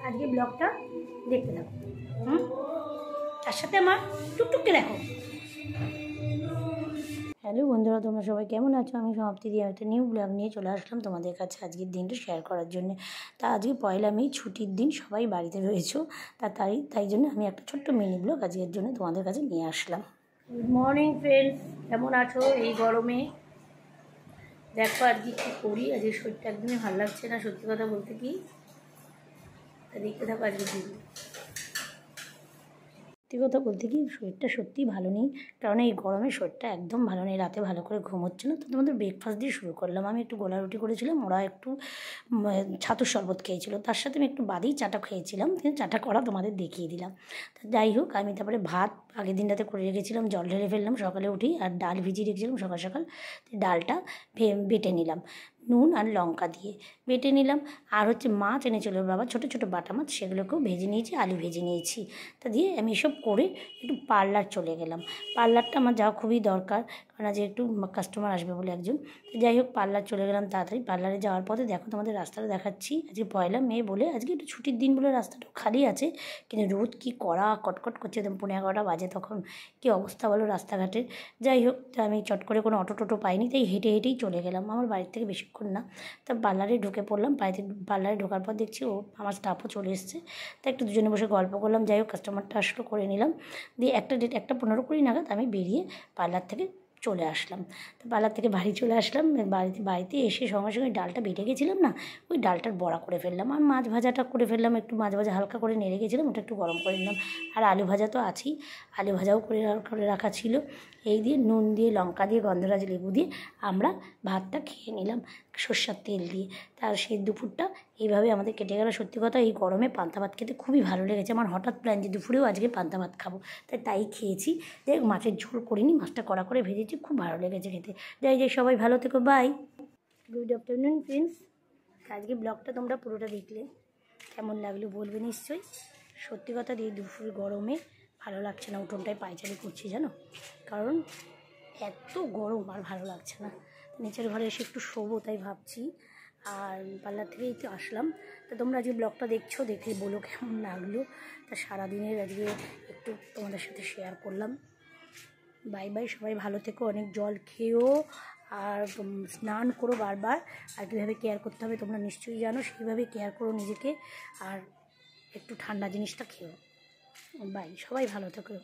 আজকে ব্লগটা দেখতে থাকো। তার সাথে আমার টুকটুককে দেখো। হ্যালো বন্ধুরা, তোমরা সবাই কেমন আছো? আমি সমাপ্তি দিয়ে একটা নিউ ব্লগ নিয়ে চলে আসলাম তোমাদের কাছে আজকের দিনটা শেয়ার করার জন্য। তা আজকে 1লা মে, ছুটির দিন, সবাই বাড়িতে রয়েছো। তাই জন্য আমি একটা ছোট্ট মিনি ব্লগ আজকের জন্য তোমাদের কাছে নিয়ে আসলাম। গুড মর্নিং ফ্রেন্ডস, কেমন আছো এই গরমে? দেখো আজকে কী করি। আজকে শরীরটা একদমই ভালো লাগছে না, সত্যি কথা বলতে। কি দেখতে থাকো আজকে দিন। সত্যি কথা বলতে কি, শরীরটা সত্যিই ভালো নেই, কারণ এই গরমে শরীরটা একদম ভালো নেই। রাতে ভালো করে ঘুম হচ্ছে না। তো তোমাদের ব্রেকফাস্ট দিয়ে শুরু করলাম। আমি একটু গোলা রুটি করেছিলাম, ওরা একটু ছাতুর শরবত খেয়েছিল, তার সাথে আমি একটু বাদেই চাটা খেয়েছিলাম, কিন্তু চাটা করা তোমাদের দেখিয়ে দিলাম। তো যাই হোক, আমি তারপরে ভাত আগের দিনটাতে করে রেখেছিলাম, জল ঢেলে ফেললাম সকালে উঠি, আর ডাল ভিজিয়ে রেখেছিলাম সকাল সকাল। ডালটা বেটে নিলাম নুন আর লঙ্কা দিয়ে বেটে নিলাম। আর হচ্ছে মাছ এনেছিল বাবা, ছোটো ছোটো বাটা মাছ, সেগুলোকেও ভেজে নিয়েছি, আলু ভেজে নিয়েছি। তা দিয়ে আমি এসব করে একটু পার্লার চলে গেলাম। পার্লারটা আমার যাওয়া খুবই দরকার, কারণ আজ একটু কাস্টমার আসবে বলে একজন। তো যাই হোক, পার্লার চলে গেলাম তাড়াতাড়ি। পার্লারে যাওয়ার পথে দেখো তোমাদের রাস্তাটা দেখাচ্ছি। আজকে 1লা মে বলে আজকে একটু ছুটির দিন বলে রাস্তাটা খালি আছে, কিন্তু রোদ কি কড়া কটকট করছে, একদম 11:30 বাজে তখন। কী অবস্থা বলো রাস্তাঘাটের। যাই হোক, তো আমি চট করে কোনো অটো টোটো পাইনি, তাই হেঁটে হেঁটেই চলে গেলাম। আমার বাড়ির থেকে বেশিক্ষণ না। তা পার্লারে ঢুকে পড়লাম। পার্লারে ঢোকার পর দেখছি আমার স্টাফও চলে এসছে। তা একটু দুজনে বসে গল্প করলাম। যাই হোক, কাস্টমারটা আসলো, করে নিলাম। দিয়ে 1:15-1:20 নাগাদ আমি বেরিয়ে পার্লার থেকে চলে আসলাম। তো পার্লার থেকে বাড়ি চলে আসলাম। বাড়িতে এসে সঙ্গে সঙ্গে ডালটা বেটে গেছিলাম না, ওই ডালটার বড়া করে ফেললাম। আর মাছ ভাজাটা করে ফেললাম, একটু মাছ ভাজা হালকা করে নেড়ে গেছিলাম, ওটা একটু গরম করে নিলাম। আর আলু ভাজা তো আছেই, আলু ভাজাও করে রাখা ছিল। এই দিয়ে নুন দিয়ে লঙ্কা দিয়ে গন্ধরাজ লেবু দিয়ে আমরা ভাতটা খেয়ে নিলাম সর্ষের তেল দিয়ে। তার সেই দুপুরটা এইভাবে আমাদের কেটে গেল। সত্যি কথা, এই গরমে পান্তা ভাত খেতে খুবই ভালো লেগেছে। আমার হঠাৎ প্ল্যান যে দুপুরেও আজকে পান্তা ভাত খাবো, তাই খেয়েছি। দেখ, মাছের ঝোল করিনি, মাছটা কড়া করে ভেজেছি, খুব ভালো লেগেছে খেতে। যাই সবাই ভালো থেকো, বাই। Good afternoon friends. আজকে ব্লগটা তোমরা পুরোটা দেখলে, কেমন লাগলো বলবে নিশ্চয়ই। সত্যি কথা, এই দুপুর গরমে ভালো লাগছে না, উঠোনটায় পায়চারি করছি জানো, কারণ এত গরম আর ভালো লাগছে না। নিচের ঘরে এসে একটু শোবো তাই ভাবছি। আর পার্লার থেকেই তো আসলাম। তা তোমরা আজকে ব্লগটা দেখছো, দেখে বলো কেমন লাগলো। তা সারাদিনের আজকে একটু তোমাদের সাথে শেয়ার করলাম। বাই বাই, সবাই ভালো থেকো, অনেক জল খেয়েও, আর স্নান করো বারবার। আর কীভাবে কেয়ার করতে হবে তোমরা নিশ্চয়ই জানো, সেইভাবে কেয়ার করো নিজেকে। আর একটু ঠান্ডা জিনিসটা খেও। বাই, সবাই ভালো থেকো।